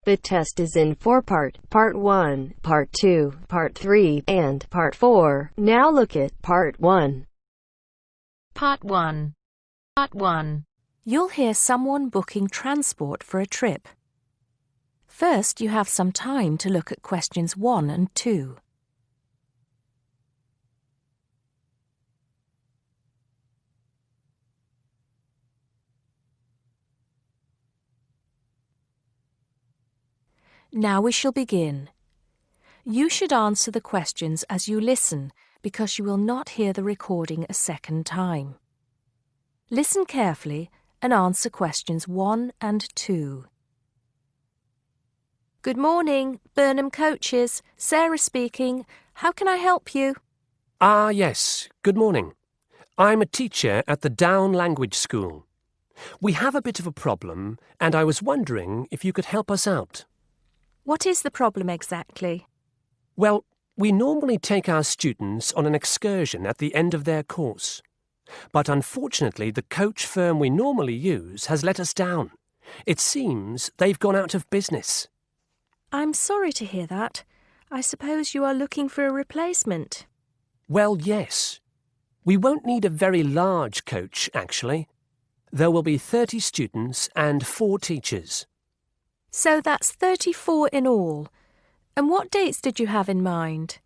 The test is in 4-part, Part 1, Part 2, Part 3, and Part 4. Now look at Part 1. Part 1. Part 1. You'll hear someone booking transport for a trip. First, you have some time to look at questions 1 and 2. Now we shall begin. You should answer the questions as you listen because you will not hear the recording a second time. Listen carefully and answer questions 1 and 2. Good morning, Burnham Coaches. Sarah speaking. How can I help you? Yes. Good morning. I'm a teacher at the Down Language School. We have a bit of a problem, and I was wondering if you could help us out. What is the problem exactly? Well, we normally take our students on an excursion at the end of their course. But unfortunately, the coach firm we normally use has let us down. It seems they've gone out of business. I'm sorry to hear that. I suppose you are looking for a replacement. Well, yes. We won't need a very large coach, actually. There will be 30 students and 4 teachers. So that's 34 in all. And what dates did you have in mind?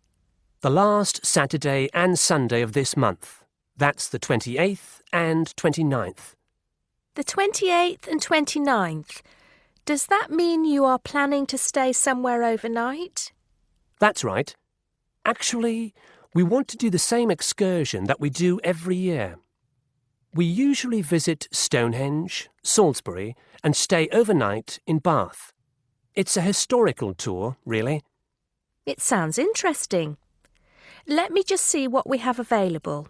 The last Saturday and Sunday of this month. That's the 28th and 29th. The 28th and 29th. Does that mean you are planning to stay somewhere overnight? That's right. Actually, we want to do the same excursion that we do every year. We usually visit Stonehenge, Salisbury, and stay overnight in Bath. It's a historical tour, really. It sounds interesting. Let me just see what we have available.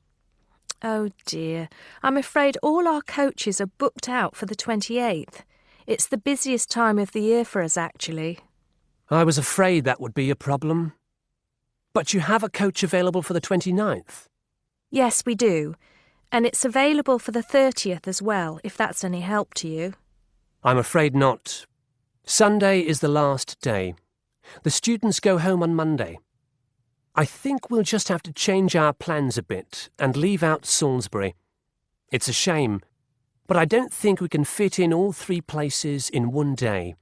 Oh dear, I'm afraid all our coaches are booked out for the 28th. It's the busiest time of the year for us, actually. I was afraid that would be a problem. But you have a coach available for the 29th? Yes, we do. And it's available for the 30th as well, if that's any help to you. I'm afraid not. Sunday is the last day. The students go home on Monday. I think we'll just have to change our plans a bit and leave out Salisbury. It's a shame, but I don't think we can fit in all 3 places in one day.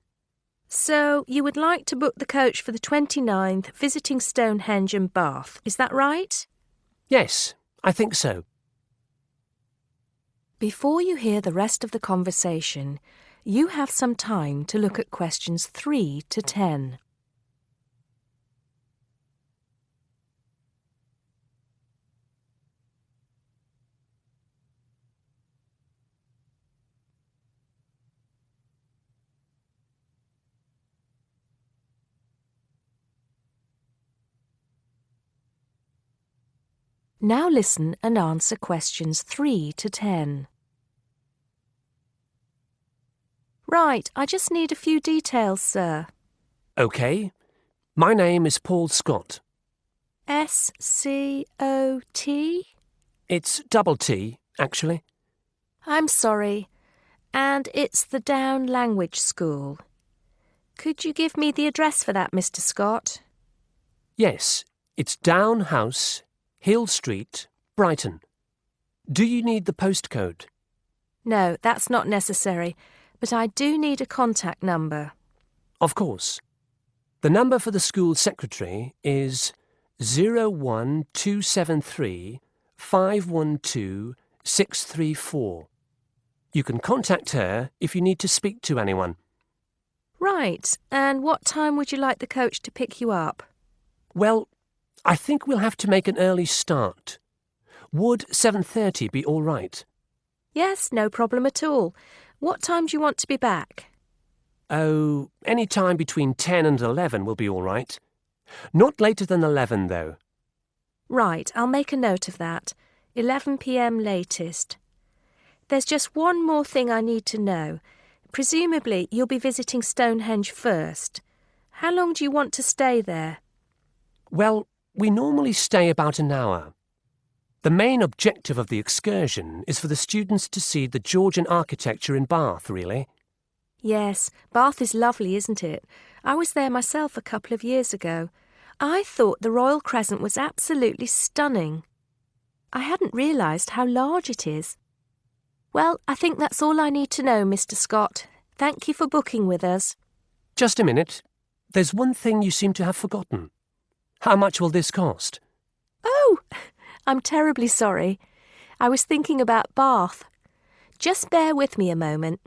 So you would like to book the coach for the 29th, visiting Stonehenge and Bath, is that right? Yes, I think so. Before you hear the rest of the conversation, you have some time to look at questions 3 to 10. Now listen and answer questions 3 to 10. Right, I just need a few details, sir. OK. My name is Paul Scott. S-C-O-T? It's double T, actually. I'm sorry. And it's the Down Language School. Could you give me the address for that, Mr. Scott? Yes, it's Down House, Hill Street, Brighton. Do you need the postcode? No, that's not necessary, but I do need a contact number. Of course. The number for the school secretary is 01273 512 634. You can contact her if you need to speak to anyone. Right, and what time would you like the coach to pick you up? Well, I think we'll have to make an early start. Would 7:30 be all right? Yes, no problem at all. What time do you want to be back? Oh, any time between 10 and 11 will be all right. Not later than 11, though. Right, I'll make a note of that. 11 p.m. latest. There's just one more thing I need to know. Presumably, you'll be visiting Stonehenge first. How long do you want to stay there? Well, we normally stay about an hour. The main objective of the excursion is for the students to see the Georgian architecture in Bath, really. Yes, Bath is lovely, isn't it? I was there myself a couple of years ago. I thought the Royal Crescent was absolutely stunning. I hadn't realised how large it is. Well, I think that's all I need to know, Mr. Scott. Thank you for booking with us. Just a minute. There's one thing you seem to have forgotten. How much will this cost? Oh, I'm terribly sorry. I was thinking about Bath. Just bear with me a moment.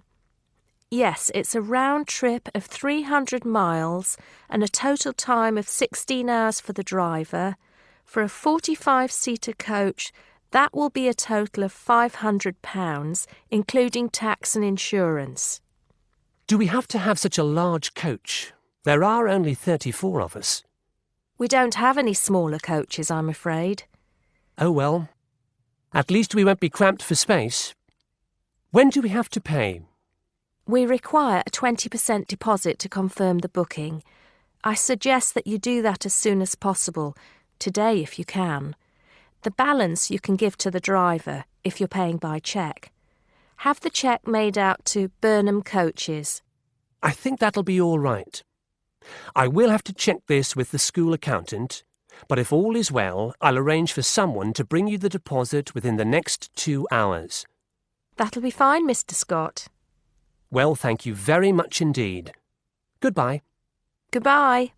Yes, it's a round trip of 300 miles and a total time of 16 hours for the driver. For a 45-seater coach, that will be a total of £500, including tax and insurance. Do we have to have such a large coach? There are only 34 of us. We don't have any smaller coaches, I'm afraid. Oh well. At least we won't be cramped for space. When do we have to pay? We require a 20% deposit to confirm the booking. I suggest that you do that as soon as possible, today if you can. The balance you can give to the driver if you're paying by cheque. Have the cheque made out to Burnham Coaches. I think that'll be all right. I will have to check this with the school accountant, but if all is well, I'll arrange for someone to bring you the deposit within the next 2 hours. That'll be fine, Mr. Scott. Well, thank you very much indeed. Goodbye. Goodbye.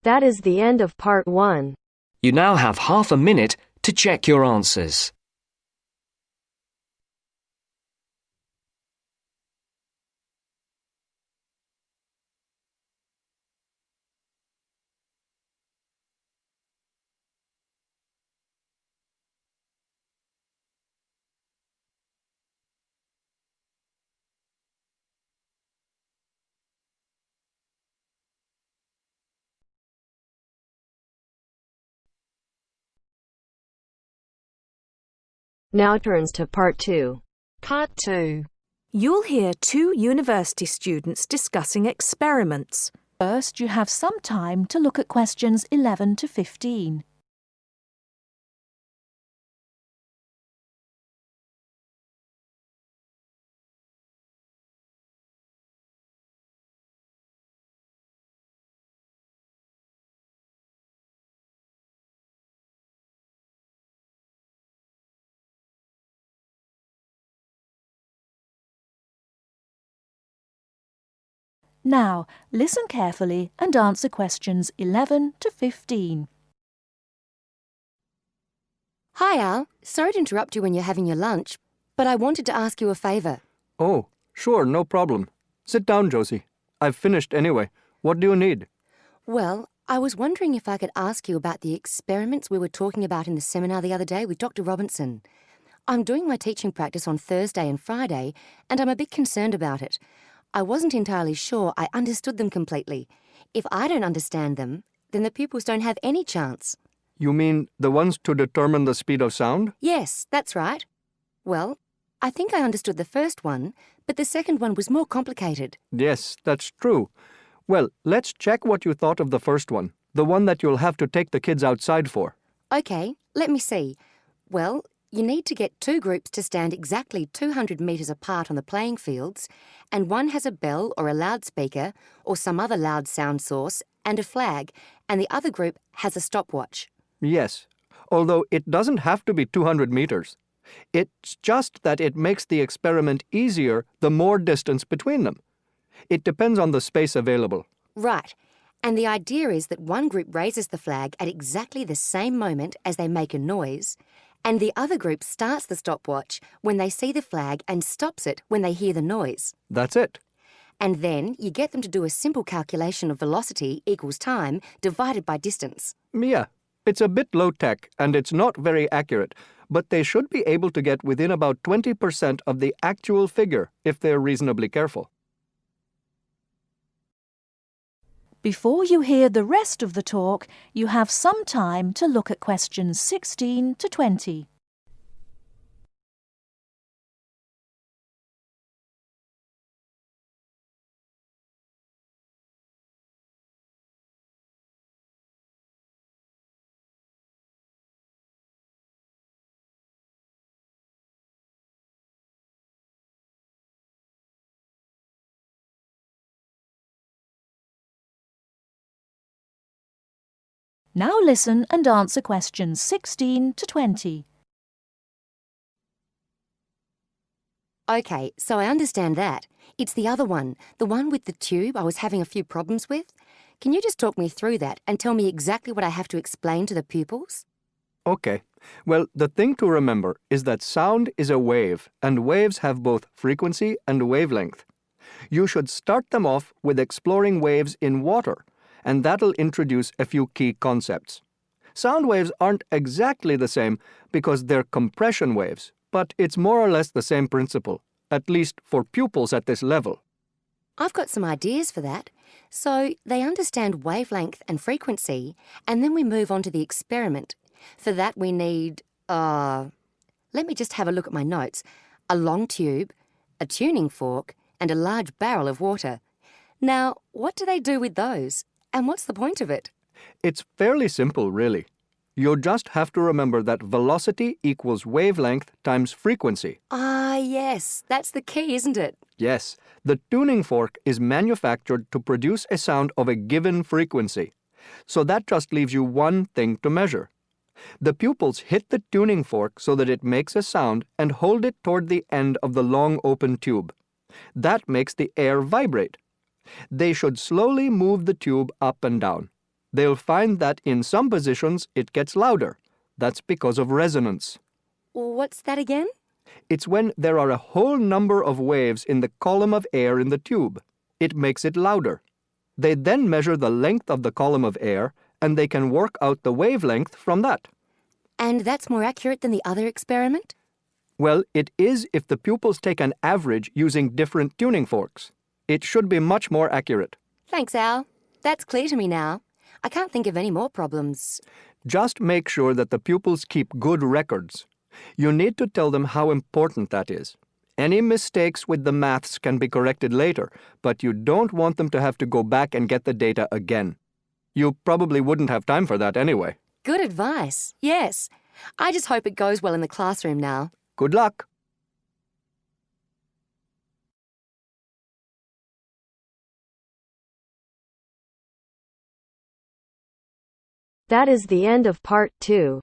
That is the end of part 1. You now have half a minute to check your answers. Now turns to part 2. Part 2. You'll hear 2 university students discussing experiments. First, you have some time to look at questions 11 to 15. Now, listen carefully and answer questions 11 to 15. Hi, Al. Sorry to interrupt you when you're having your lunch, but I wanted to ask you a favour. Oh, sure, no problem. Sit down, Josie. I've finished anyway. What do you need? Well, I was wondering if I could ask you about the experiments we were talking about in the seminar the other day with Dr. Robinson. I'm doing my teaching practice on Thursday and Friday, and I'm a bit concerned about it. I wasn't entirely sure I understood them completely. If I don't understand them, then the pupils don't have any chance. You mean the ones to determine the speed of sound? Yes, that's right. Well, I think I understood the first one, but the second one was more complicated. Yes, that's true. Well, let's check what you thought of the first one, the one that you'll have to take the kids outside for. OK, let me see. Well, you need to get 2 groups to stand exactly 200 metres apart on the playing fields, and one has a bell or a loudspeaker or some other loud sound source and a flag, and the other group has a stopwatch. Yes, although it doesn't have to be 200 meters. It's just that it makes the experiment easier the more distance between them. It depends on the space available. Right. And the idea is that one group raises the flag at exactly the same moment as they make a noise, and the other group starts the stopwatch when they see the flag and stops it when they hear the noise. That's it. And then you get them to do a simple calculation of velocity equals time divided by distance. Yeah, it's a bit low-tech and it's not very accurate, but they should be able to get within about 20% of the actual figure if they're reasonably careful. Before you hear the rest of the talk, you have some time to look at questions 16 to 20. Now listen and answer questions 16 to 20. OK, so I understand that. It's the other one, the one with the tube I was having a few problems with. Can you just talk me through that and tell me exactly what I have to explain to the pupils? Okay. Well, the thing to remember is that sound is a wave, and waves have both frequency and wavelength. You should start them off with exploring waves in water, and that'll introduce a few key concepts. Sound waves aren't exactly the same because they're compression waves, but it's more or less the same principle, at least for pupils at this level. I've got some ideas for that. So they understand wavelength and frequency, and then we move on to the experiment. For that we need, let me just have a look at my notes. A long tube, a tuning fork, and a large barrel of water. Now, what do they do with those? And what's the point of it? It's fairly simple, really. You'll just have to remember that velocity equals wavelength times frequency. Ah, yes, that's the key, isn't it? Yes, the tuning fork is manufactured to produce a sound of a given frequency. So that just leaves you one thing to measure. The pupils hit the tuning fork so that it makes a sound and hold it toward the end of the long open tube. That makes the air vibrate. They should slowly move the tube up and down. They'll find that in some positions it gets louder. That's because of resonance. What's that again? It's when there are a whole number of waves in the column of air in the tube. It makes it louder. They then measure the length of the column of air, and they can work out the wavelength from that. And that's more accurate than the other experiment? Well, it is if the pupils take an average using different tuning forks. It should be much more accurate. Thanks, Al. That's clear to me now. I can't think of any more problems. Just make sure that the pupils keep good records. You need to tell them how important that is. Any mistakes with the maths can be corrected later, but you don't want them to have to go back and get the data again. You probably wouldn't have time for that anyway. Good advice, yes. I just hope it goes well in the classroom now. Good luck. That is the end of part 2.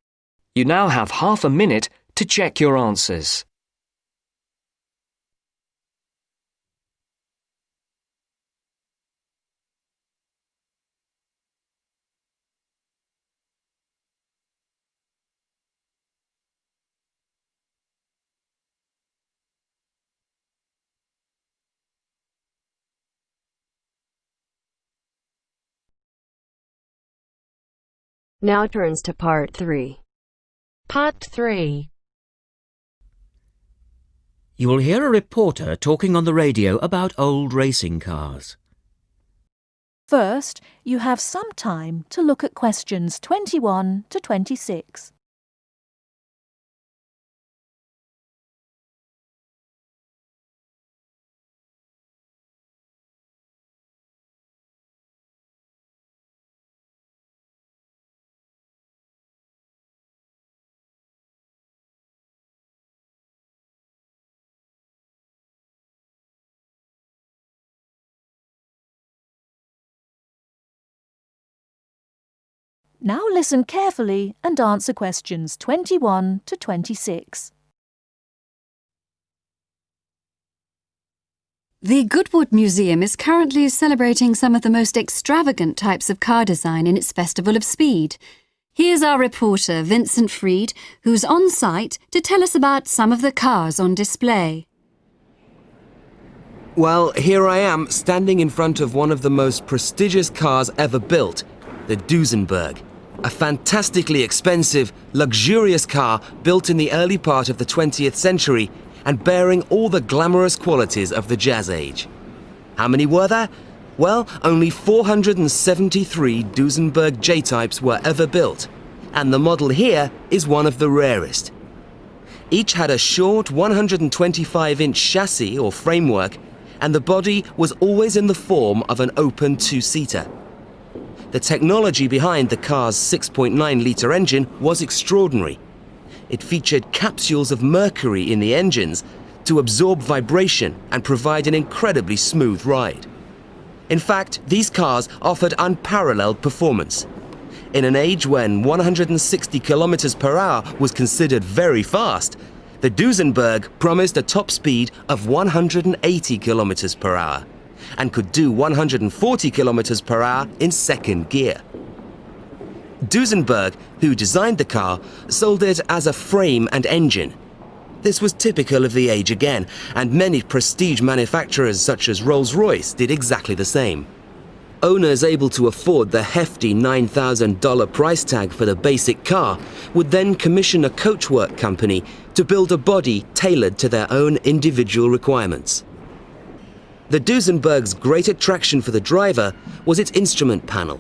You now have half a minute to check your answers. Now turns to part 3. Part 3. You will hear a reporter talking on the radio about old racing cars. First, you have some time to look at questions 21 to 26. Now listen carefully and answer questions 21 to 26. The Goodwood Museum is currently celebrating some of the most extravagant types of car design in its Festival of Speed. Here's our reporter, Vincent Freed, who's on site to tell us about some of the cars on display. Well, here I am, standing in front of one of the most prestigious cars ever built, the Duesenberg. A fantastically expensive, luxurious car built in the early part of the 20th century and bearing all the glamorous qualities of the Jazz Age. How many were there? Well, only 473 Duesenberg J-types were ever built, and the model here is one of the rarest. Each had a short 125-inch chassis or framework, and the body was always in the form of an open two-seater. The technology behind the car's 6.9-litre engine was extraordinary. It featured capsules of mercury in the engines to absorb vibration and provide an incredibly smooth ride. In fact, these cars offered unparalleled performance. In an age when 160 kilometers per hour was considered very fast, the Duesenberg promised a top speed of 180 kilometers per hour and could do 140 kilometers per hour in second gear. Duesenberg, who designed the car, sold it as a frame and engine. This was typical of the age again, and many prestige manufacturers such as Rolls-Royce did exactly the same. Owners able to afford the hefty $9,000 price tag for the basic car would then commission a coachwork company to build a body tailored to their own individual requirements. The Duesenberg's great attraction for the driver was its instrument panel,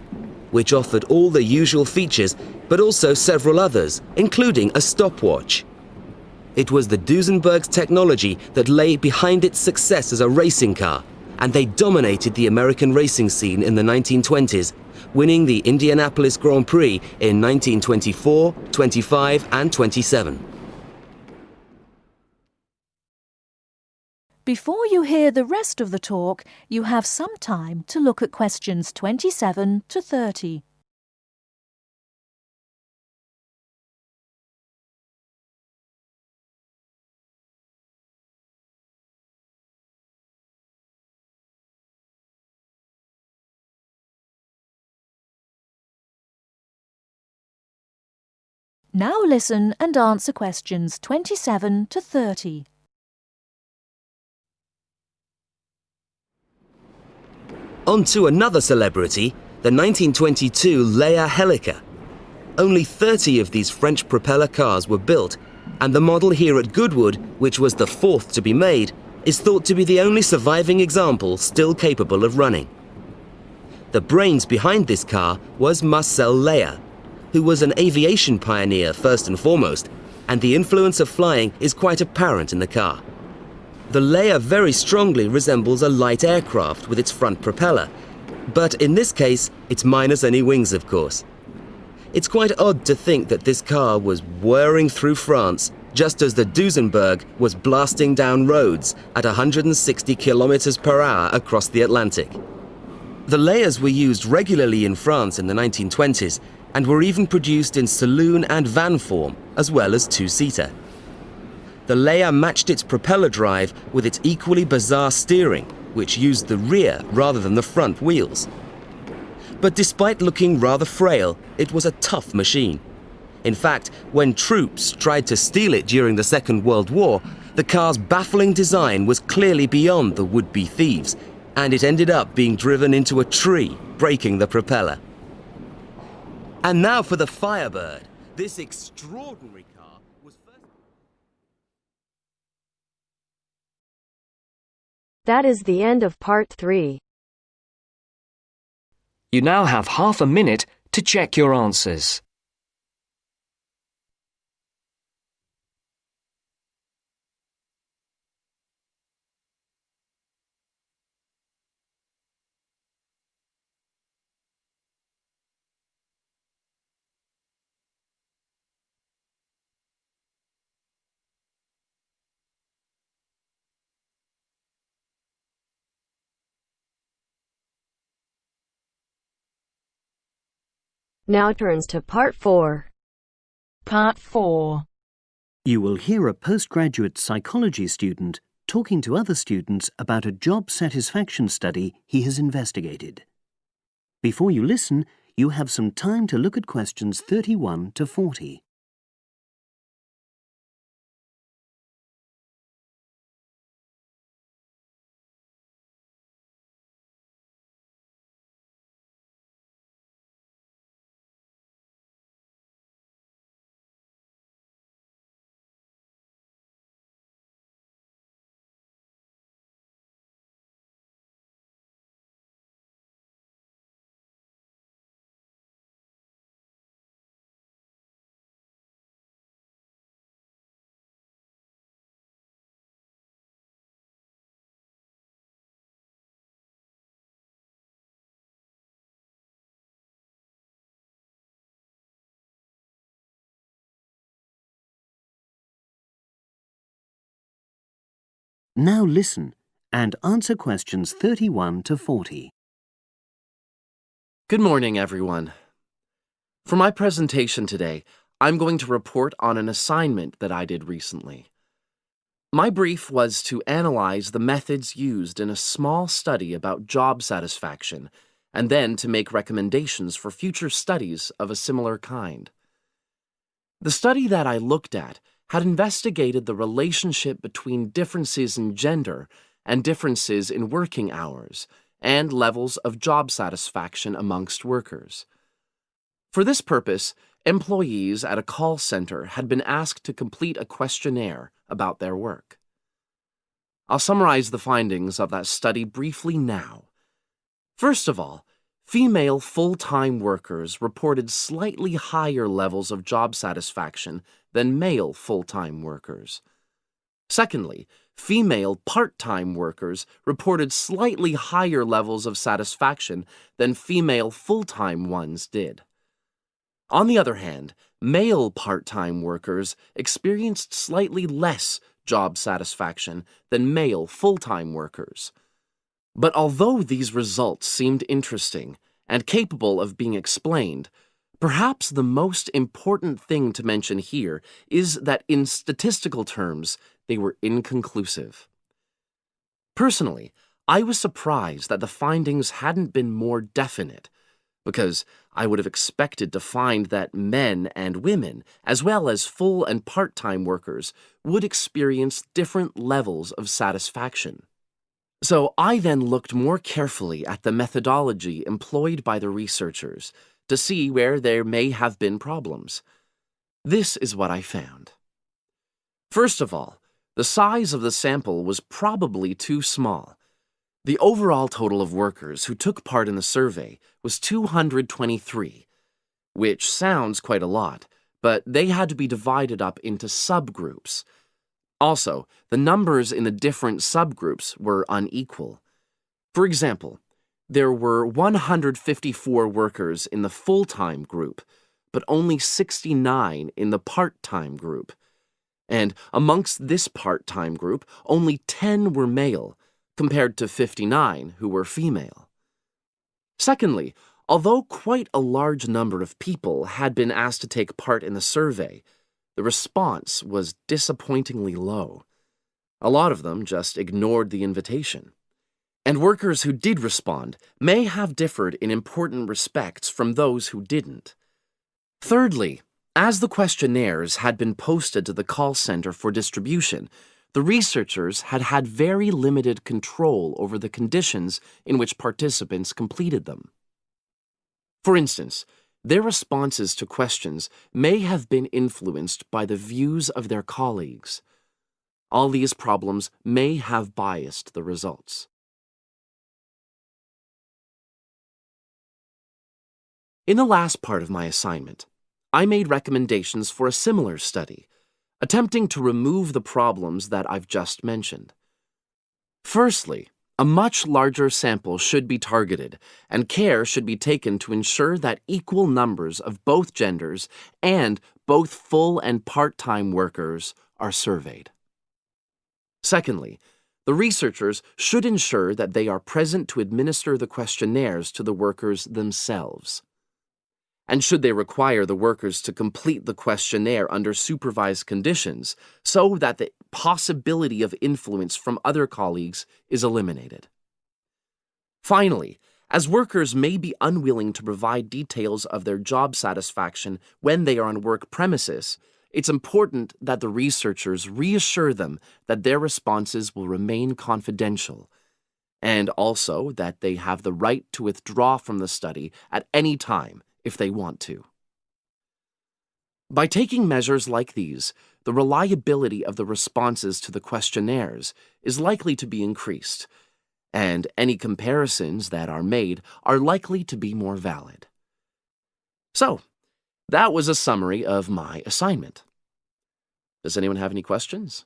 which offered all the usual features but also several others, including a stopwatch. It was the Duesenberg's technology that lay behind its success as a racing car, and they dominated the American racing scene in the 1920s, winning the Indianapolis Grand Prix in 1924, 25 and 27. Before you hear the rest of the talk, you have some time to look at questions 27 to 30. Now listen and answer questions 27 to 30. On to another celebrity, the 1922 Leia Helica. Only 30 of these French propeller cars were built, and the model here at Goodwood, which was the fourth to be made, is thought to be the only surviving example still capable of running. The brains behind this car was Marcel Leia, who was an aviation pioneer first and foremost, and the influence of flying is quite apparent in the car. The Leia very strongly resembles a light aircraft with its front propeller, but in this case, it's minus any wings, of course. It's quite odd to think that this car was whirring through France just as the Duesenberg was blasting down roads at 160 kilometers per hour across the Atlantic. The Leias were used regularly in France in the 1920s and were even produced in saloon and van form, as well as two-seater. The Leia matched its propeller drive with its equally bizarre steering, which used the rear rather than the front wheels. But despite looking rather frail, it was a tough machine. In fact, when troops tried to steal it during the Second World War, the car's baffling design was clearly beyond the would-be thieves, and it ended up being driven into a tree, breaking the propeller. And now for the Firebird. This extraordinary car was first... That is the end of part 3. You now have half a minute to check your answers. Now turns to part 4. Part 4. You will hear a postgraduate psychology student talking to other students about a job satisfaction study he has investigated. Before you listen, you have some time to look at questions 31 to 40. Now listen and answer questions 31 to 40. Good morning, everyone. For my presentation today, I'm going to report on an assignment that I did recently. My brief was to analyze the methods used in a small study about job satisfaction, and then to make recommendations for future studies of a similar kind. The study that I looked at had investigated the relationship between differences in gender and differences in working hours and levels of job satisfaction amongst workers. For this purpose, employees at a call center had been asked to complete a questionnaire about their work. I'll summarize the findings of that study briefly now. First of all, female full-time workers reported slightly higher levels of job satisfaction than male full-time workers. Secondly, female part-time workers reported slightly higher levels of satisfaction than female full-time ones did. On the other hand, male part-time workers experienced slightly less job satisfaction than male full-time workers. But although these results seemed interesting and capable of being explained, perhaps the most important thing to mention here is that in statistical terms, they were inconclusive. Personally, I was surprised that the findings hadn't been more definite, because I would have expected to find that men and women, as well as full and part-time workers, would experience different levels of satisfaction. So I then looked more carefully at the methodology employed by the researchers to see where there may have been problems. This is what I found. First of all, the size of the sample was probably too small. The overall total of workers who took part in the survey was 223, which sounds quite a lot, but they had to be divided up into subgroups. Also, the numbers in the different subgroups were unequal. For example, there were 154 workers in the full-time group, but only 69 in the part-time group. And amongst this part-time group, only 10 were male, compared to 59 who were female. Secondly, although quite a large number of people had been asked to take part in the survey, the response was disappointingly low. A lot of them just ignored the invitation. And workers who did respond may have differed in important respects from those who didn't. Thirdly, as the questionnaires had been posted to the call center for distribution, the researchers had had very limited control over the conditions in which participants completed them. For instance, their responses to questions may have been influenced by the views of their colleagues. All these problems may have biased the results. In the last part of my assignment, I made recommendations for a similar study, attempting to remove the problems that I've just mentioned. Firstly, a much larger sample should be targeted, and care should be taken to ensure that equal numbers of both genders and both full and part-time workers are surveyed. Secondly, the researchers should ensure that they are present to administer the questionnaires to the workers themselves. And should they require the workers to complete the questionnaire under supervised conditions so that the possibility of influence from other colleagues is eliminated. Finally, as workers may be unwilling to provide details of their job satisfaction when they are on work premises, it's important that the researchers reassure them that their responses will remain confidential, and also that they have the right to withdraw from the study at any time if they want to. By taking measures like these, the reliability of the responses to the questionnaires is likely to be increased, and any comparisons that are made are likely to be more valid. So, that was a summary of my assignment. Does anyone have any questions?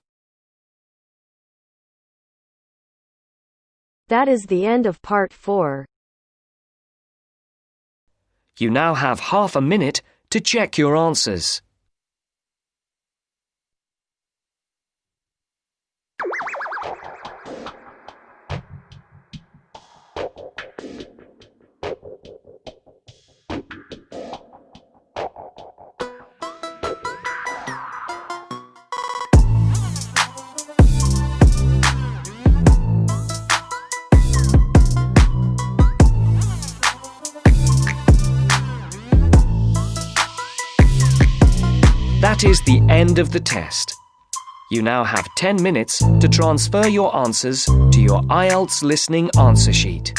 That is the end of part 4. You now have half a minute to check your answers. That is the end of the test. You now have 10 minutes to transfer your answers to your IELTS listening answer sheet.